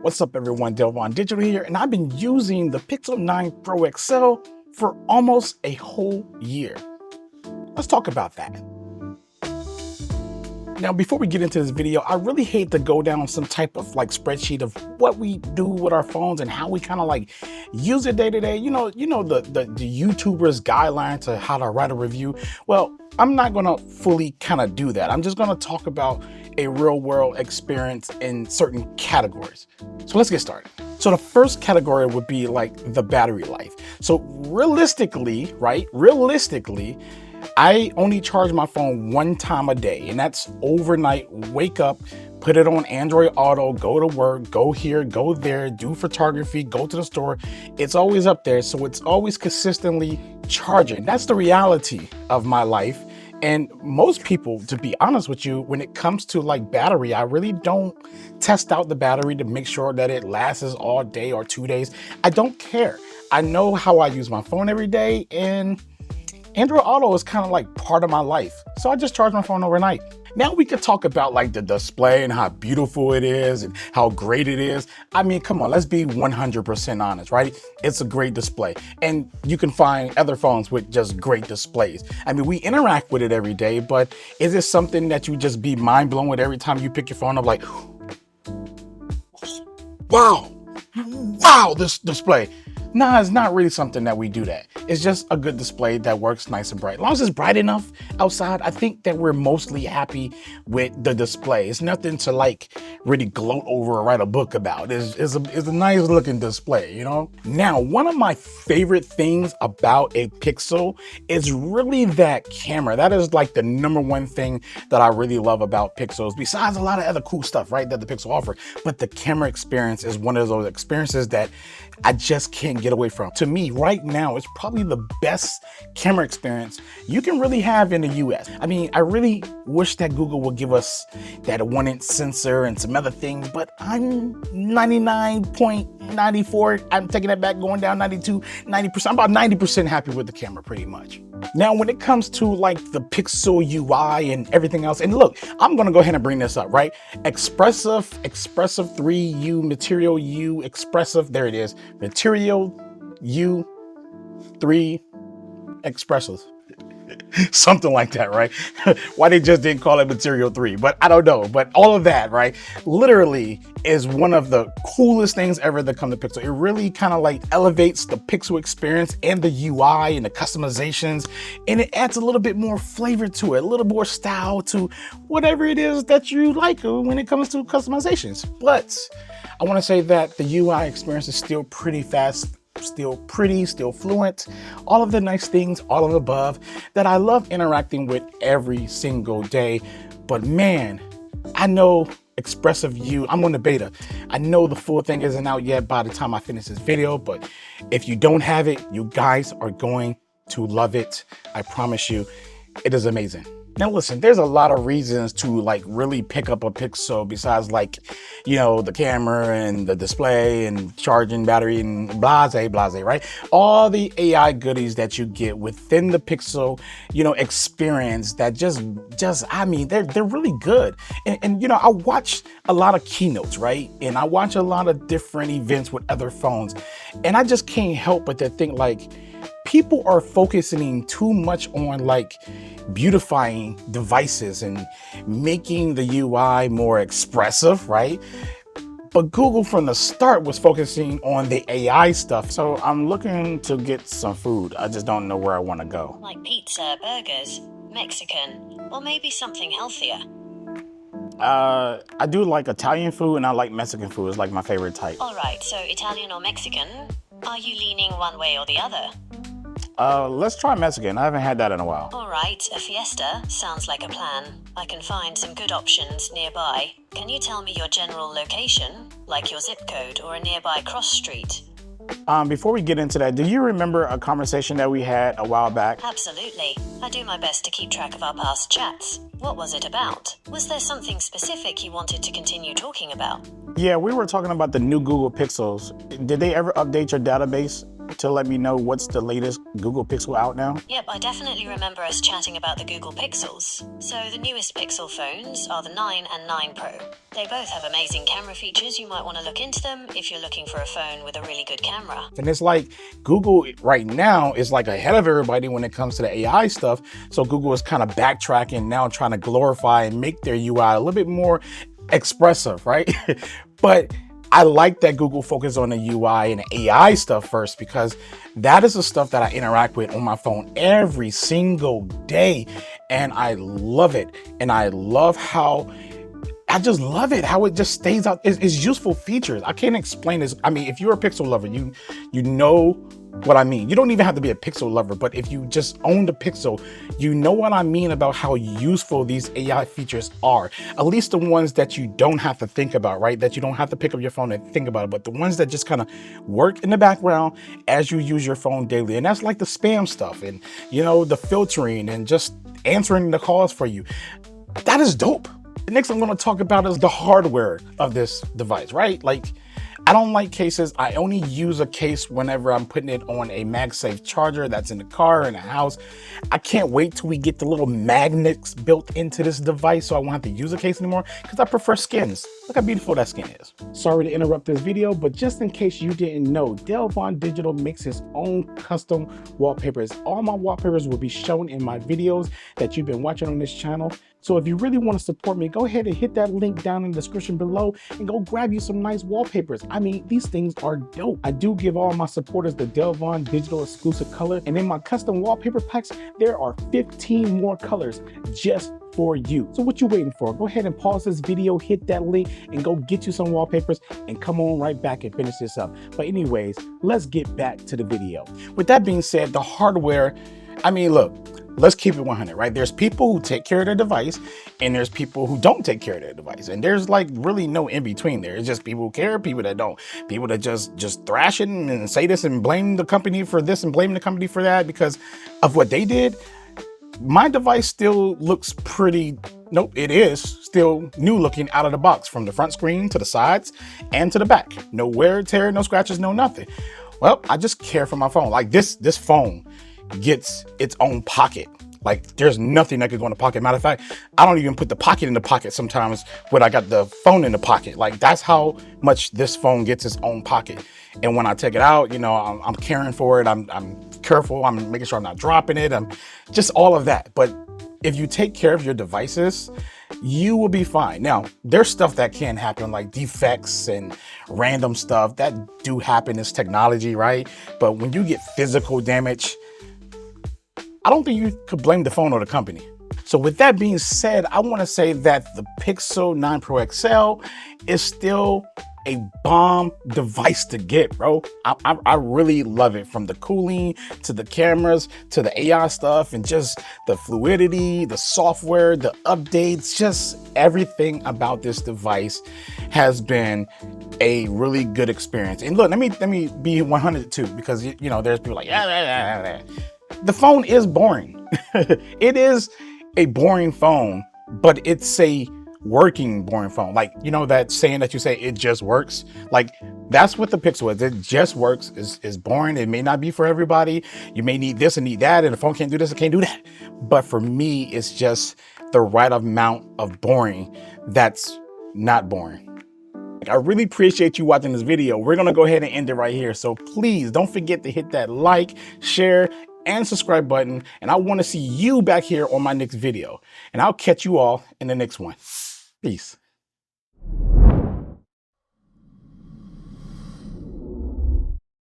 What's up everyone, Delvon Digital here, and I've been using the Pixel 9 Pro XL for almost a whole year. Let's talk about that. Now, before we get into this video, I really hate to go down some type of spreadsheet of what we do with our phones and how we kind of use it day to day. You know the YouTubers guideline to how to write a review. Well, I'm not gonna fully kind of do that. I'm just gonna talk about a real world experience in certain categories. So let's get started. So the first category would be the battery life. So realistically, I only charge my phone one time a day, and that's overnight. Wake up, put it on Android Auto, go to work, go here, go there, do photography, go to the store. It's always up there, so it's always consistently charging. That's the reality of my life. And most people, to be honest with you, when it comes to battery, I really don't test out the battery to make sure that it lasts all day or 2 days. I don't care. I know how I use my phone every day, and Android Auto is kind of part of my life. So I just charge my phone overnight. Now we could talk about the display and how beautiful it is and how great it is. I mean, come on, let's be 100% honest, right? It's a great display, and you can find other phones with just great displays. I mean, we interact with it every day, but is it something that you just be mind blown with every time you pick your phone up wow, this display? Nah, it's not really something that we do that. It's just a good display that works nice and bright. As long as it's bright enough outside, I think that we're mostly happy with the display. It's nothing to really gloat over or write a book about. It's a nice looking display, you know? Now, one of my favorite things about a Pixel is really that camera. That is the number one thing that I really love about Pixels, besides a lot of other cool stuff, right, that the Pixel offers. But the camera experience is one of those experiences that I just can't get away from. To me, right now, it's probably the best camera experience you can really have in the US. I mean, I really wish that Google would give us that 1-inch sensor and some other things, but I'm 99.94. I'm taking that back, going down 92, 90%. I'm about 90% happy with the camera pretty much. Now, when it comes to the Pixel UI and everything else, and look, I'm gonna go ahead and bring this up, right? Expressive 3U, Material U, Expressive, there it is. Material U 3 Expressive. Something like that, right? Why they just didn't call it Material 3, but I don't know. But all of that, right, literally is one of the coolest things ever that come to Pixel. It really kind of elevates the Pixel experience and the UI and the customizations, and it adds a little bit more flavor to it, a little more style to whatever it is that you like when it comes to customizations. But I want to say that the UI experience is still pretty fast, still pretty, still fluent, all of the nice things, all of the above that I love interacting with every single day. But man, I know Expressive U, I'm on the beta. I know the full thing isn't out yet by the time I finish this video, but if you don't have it, you guys are going to love it. I promise you, it is amazing. Now listen, there's a lot of reasons to really pick up a Pixel besides the camera and the display and charging battery and blase, right? All the AI goodies that you get within the Pixel, experience that I mean, they're really good. And I watch a lot of keynotes, right? And I watch a lot of different events with other phones, and I just can't help but to think people are focusing too much on beautifying devices and making the UI more expressive, right? But Google from the start was focusing on the AI stuff. So I'm looking to get some food. I just don't know where I want to go. Like pizza, burgers, Mexican, or maybe something healthier. I do like Italian food, and I like Mexican food. It's my favorite type. All right, so Italian or Mexican? Are you leaning one way or the other? Let's try Mexican. I haven't had that in a while. All right, a fiesta sounds like a plan. I can find some good options nearby. Can you tell me your general location, like your zip code or a nearby cross street? Before we get into that, do you remember a conversation that we had a while back? Absolutely. I do my best to keep track of our past chats. What was it about? Was there something specific you wanted to continue talking about? Yeah, we were talking about the new Google Pixels. Did they ever update your database? to let me know what's the latest Google Pixel out now? Yep, I definitely remember us chatting about the Google Pixels. So the newest Pixel phones are the 9 and 9 Pro. They both have amazing camera features. You might want to look into them if you're looking for a phone with a really good camera. And it's like Google right now is like ahead of everybody when it comes to the AI stuff. So Google is kind of backtracking now, trying to glorify and make their UI a little bit more expressive, right? But I like that Google focused on the UI and the AI stuff first, because that is the stuff that I interact with on my phone every single day. And I love it. And I love how I just love it, how it just stays out. It's useful features. I can't explain this. I mean, if you're a Pixel lover, you know what I mean. You don't even have to be a Pixel lover, but if you just own the Pixel, you know what I mean about how useful these AI features are. At least the ones that you don't have to think about, right? That you don't have to pick up your phone and think about it, but the ones that just kind of work in the background as you use your phone daily. And that's like the spam stuff and, you know, the filtering and just answering the calls for you. That is dope. The next I'm going to talk about is the hardware of this device, right? Like, I don't like cases. I only use a case whenever I'm putting it on a MagSafe charger that's in the car, in the house. I can't wait till we get the little magnets built into this device so I won't have to use a case anymore, because I prefer skins. Look how beautiful that skin is. Sorry to interrupt this video, but just in case you didn't know, Delvon Digital makes his own custom wallpapers. All my wallpapers will be shown in my videos that you've been watching on this channel. So if you really want to support me, go ahead and hit that link down in the description below and go grab you some nice wallpapers. I mean, these things are dope. I do give all my supporters the Delvon Digital exclusive color. And in my custom wallpaper packs, there are 15 more colors just for you. So what you waiting for? Go ahead and pause this video, hit that link, and go get you some wallpapers and come on right back and finish this up. But anyways, let's get back to the video. With that being said, the hardware, I mean, look, let's keep it 100, right? There's people who take care of their device and there's people who don't take care of their device. And there's like really no in between there. It's just people who care, people that don't, people that just thrash it and say this and blame the company for this and blame the company for that because of what they did. My device still looks pretty, nope, it is still new looking out of the box, from the front screen to the sides and to the back. No wear and tear, no scratches, no nothing. Well, I just care for my phone. Like this phone gets its own pocket. Like there's nothing that could go in the pocket. Matter of fact, I don't even put the pocket in the pocket sometimes when I got the phone in the pocket. Like that's how much this phone gets its own pocket. And when I take it out, you know, I'm caring for it. I'm careful. I'm making sure I'm not dropping it. I'm just all of that. But if you take care of your devices, you will be fine. Now, there's stuff that can happen, like defects and random stuff that do happen. It's technology, right? But when you get physical damage, I don't think you could blame the phone or the company. So with that being said, I want to say that the Pixel 9 Pro XL is still a bomb device to get, bro. I really love it, from the cooling to the cameras to the AI stuff and just the fluidity, the software, the updates, just everything about this device has been a really good experience. And look, let me be 100 too, because you know there's people like the phone is boring. It is a boring phone, but it's a working boring phone. Like, you know that saying that you say it just works? Like that's what the Pixel is. It just works. It's boring. It may not be for everybody. You may need this and need that, and the phone can't do this and can't do that. But for me, it's just the right amount of boring that's not boring. I really appreciate you watching this video. We're gonna go ahead and end it right here. So please don't forget to hit that like, share, and subscribe button. And I want to see you back here on my next video. And I'll catch you all in the next one. Peace.